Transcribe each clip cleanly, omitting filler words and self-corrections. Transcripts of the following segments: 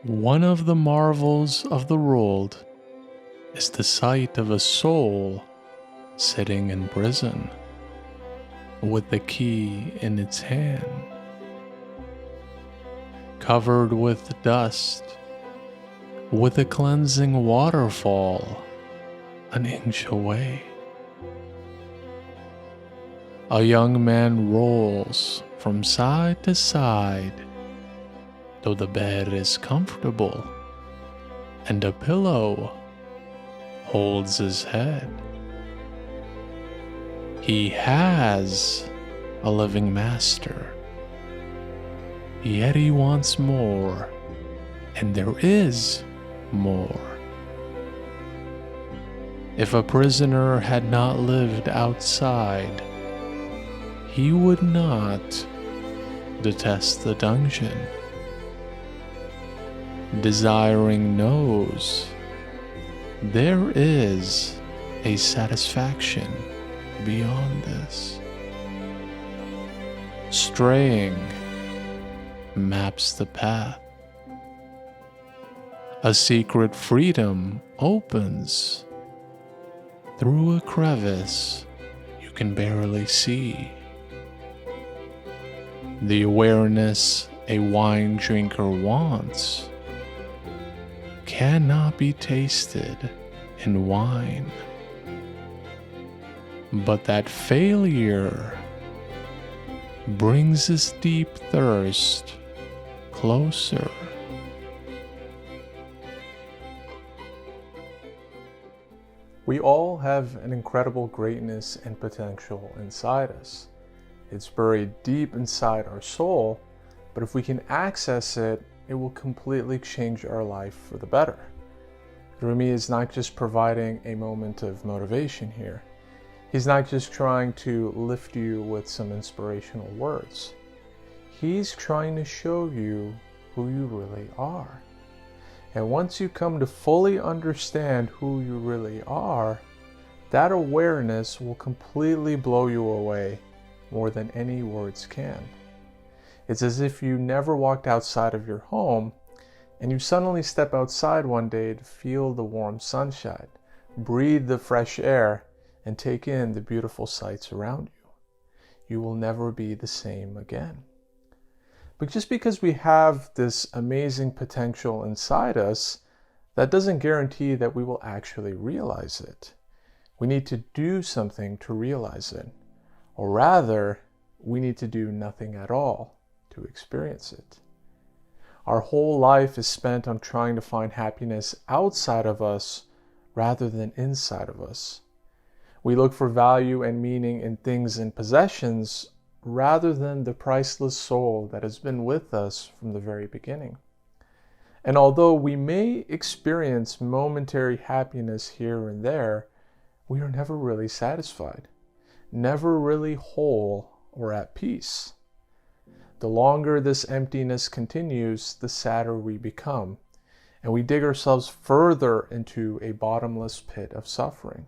One of the marvels of the world is the sight of a soul sitting in prison with the key in its hand, covered with dust, with a cleansing waterfall an inch away. A young man rolls from side to side, though the bed is comfortable and a pillow holds his head. He has a living master, yet he wants more, and there is more. If a prisoner had not lived outside, he would not detest the dungeon. Desiring knows there is a satisfaction beyond this. Straying maps the path. A secret freedom opens through a crevice you can barely see. The awareness a wine drinker wants cannot be tasted in wine, but that failure brings this deep thirst closer. We all have an incredible greatness and potential inside us. It's buried deep inside our soul, but if we can access it, it will completely change our life for the better. Rumi is not just providing a moment of motivation here. He's not just trying to lift you with some inspirational words. He's trying to show you who you really are. And once you come to fully understand who you really are, that awareness will completely blow you away more than any words can. It's as if you never walked outside of your home and you suddenly step outside one day to feel the warm sunshine, breathe the fresh air, and take in the beautiful sights around you. You will never be the same again. But just because we have this amazing potential inside us, that doesn't guarantee that we will actually realize it. We need to do something to realize it. Or rather, we need to do nothing at all to experience it. Our whole life is spent on trying to find happiness outside of us rather than inside of us. We look for value and meaning in things and possessions rather than the priceless soul that has been with us from the very beginning. And although we may experience momentary happiness here and there, we are never really satisfied, never really whole or at peace. The longer this emptiness continues, the sadder we become, and we dig ourselves further into a bottomless pit of suffering.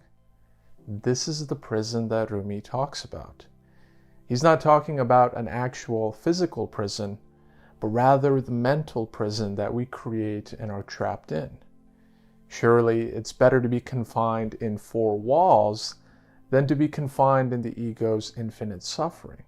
This is the prison that Rumi talks about. He's not talking about an actual physical prison, but rather the mental prison that we create and are trapped in. Surely it's better to be confined in four walls than to be confined in the ego's infinite suffering.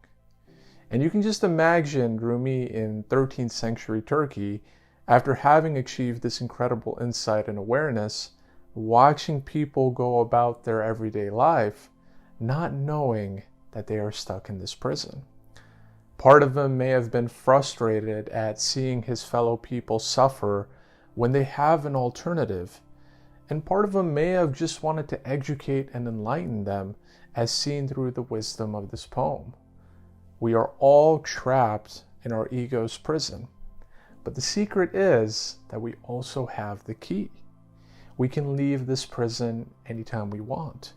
And you can just imagine Rumi in 13th century Turkey, after having achieved this incredible insight and awareness, watching people go about their everyday life, not knowing that they are stuck in this prison. Part of him may have been frustrated at seeing his fellow people suffer when they have an alternative, and part of him may have just wanted to educate and enlighten them, as seen through the wisdom of this poem. We are all trapped in our ego's prison, but the secret is that we also have the key. We can leave this prison anytime we want.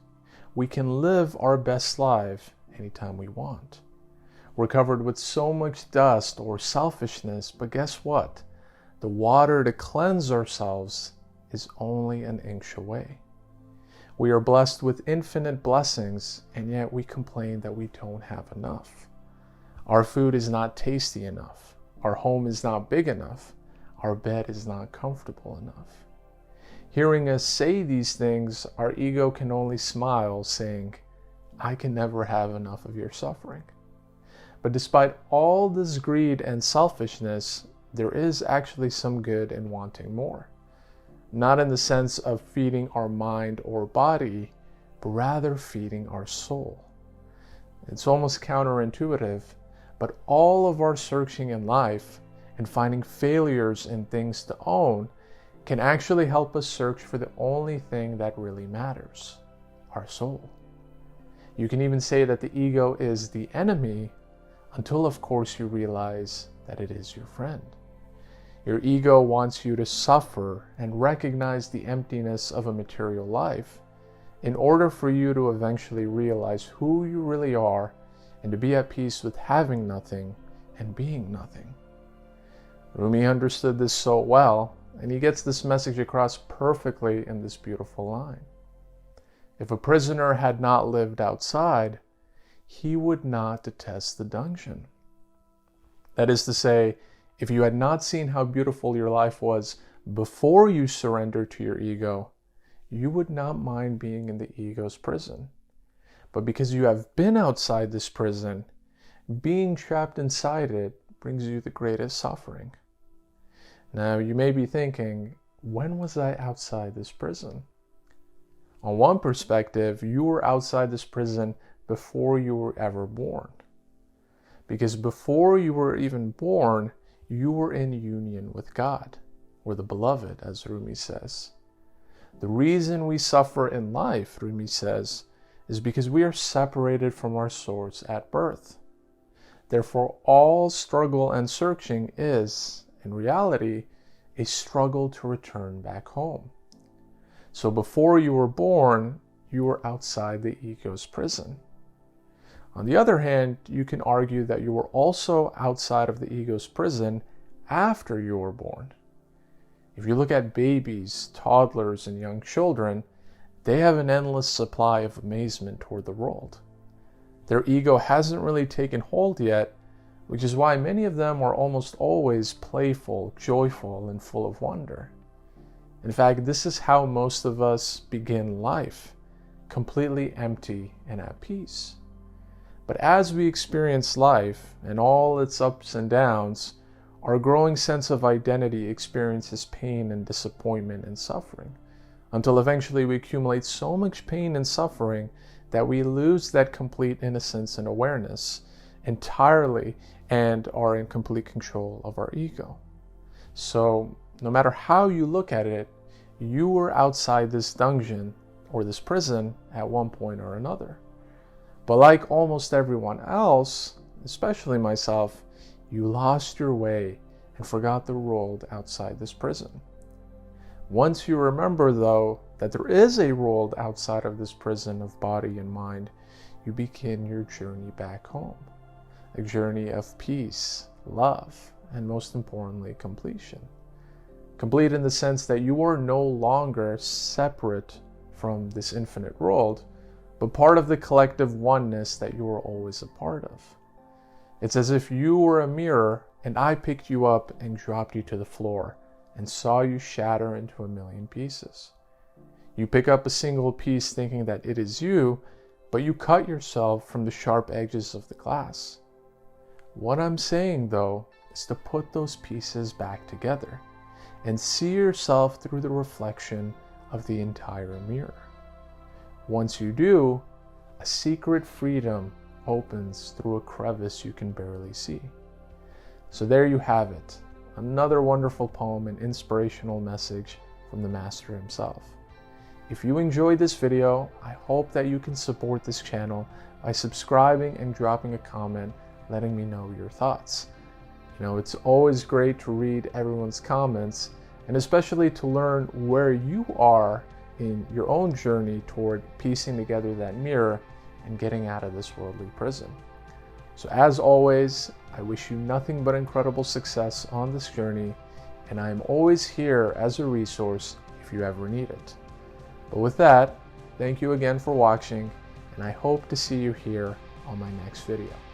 We can live our best life anytime we want. We're covered with so much dust or selfishness, but guess what? The water to cleanse ourselves is only an inch away. We are blessed with infinite blessings, and yet we complain that we don't have enough. Our food is not tasty enough. Our home is not big enough. our bed is not comfortable enough. Hearing us say these things, our ego can only smile, saying, I can never have enough of your suffering. But despite all this greed and selfishness, there is actually some good in wanting more. Not in the sense of feeding our mind or body, but rather feeding our soul. It's almost counterintuitive, but all of our searching in life and finding failures in things to own can actually help us search for the only thing that really matters, our soul. You can even say that the ego is the enemy until, of course, you realize that it is your friend. Your ego wants you to suffer and recognize the emptiness of a material life in order for you to eventually realize who you really are and to be at peace with having nothing and being nothing. Rumi understood this so well, and he gets this message across perfectly in this beautiful line. If a prisoner had not lived outside, he would not detest the dungeon. That is to say, if you had not seen how beautiful your life was before you surrendered to your ego, you would not mind being in the ego's prison. But because you have been outside this prison, being trapped inside it brings you the greatest suffering. Now, you may be thinking, when was I outside this prison? On one perspective, you were outside this prison before you were ever born. Because before you were even born, you were in union with God, or the beloved, as Rumi says. The reason we suffer in life, Rumi says, is because we are separated from our source at birth. Therefore, all struggle and searching is, in reality, a struggle to return back home. So before you were born, you were outside the ego's prison. On the other hand, you can argue that you were also outside of the ego's prison after you were born. If you look at babies, toddlers, and young children, they have an endless supply of amazement toward the world. Their ego hasn't really taken hold yet, which is why many of them are almost always playful, joyful, and full of wonder. In fact, this is how most of us begin life, completely empty and at peace. But as we experience life and all its ups and downs, our growing sense of identity experiences pain and disappointment and suffering, until eventually we accumulate so much pain and suffering that we lose that complete innocence and awareness entirely and are in complete control of our ego. So no matter how you look at it, you were outside this dungeon or this prison at one point or another. But like almost everyone else, especially myself, you lost your way and forgot the world outside this prison. Once you remember, though, that there is a world outside of this prison of body and mind, you begin your journey back home. A journey of peace, love, and most importantly, completion. Complete in the sense that you are no longer separate from this infinite world, but part of the collective oneness that you were always a part of. It's as if you were a mirror and I picked you up and dropped you to the floor and saw you shatter into a million pieces. You pick up a single piece thinking that it is you, but you cut yourself from the sharp edges of the glass. What I'm saying, though, is to put those pieces back together and see yourself through the reflection of the entire mirror. Once you do, a secret freedom opens through a crevice you can barely see. So there you have it, another wonderful poem and inspirational message from the master himself. If you enjoyed this video, I hope that you can support this channel by subscribing and dropping a comment letting me know your thoughts. You know, it's always great to read everyone's comments and especially to learn where you are in your own journey toward piecing together that mirror and getting out of this worldly prison. So as always, I wish you nothing but incredible success on this journey, and I am always here as a resource if you ever need it. But with that, thank you again for watching, and I hope to see you here on my next video.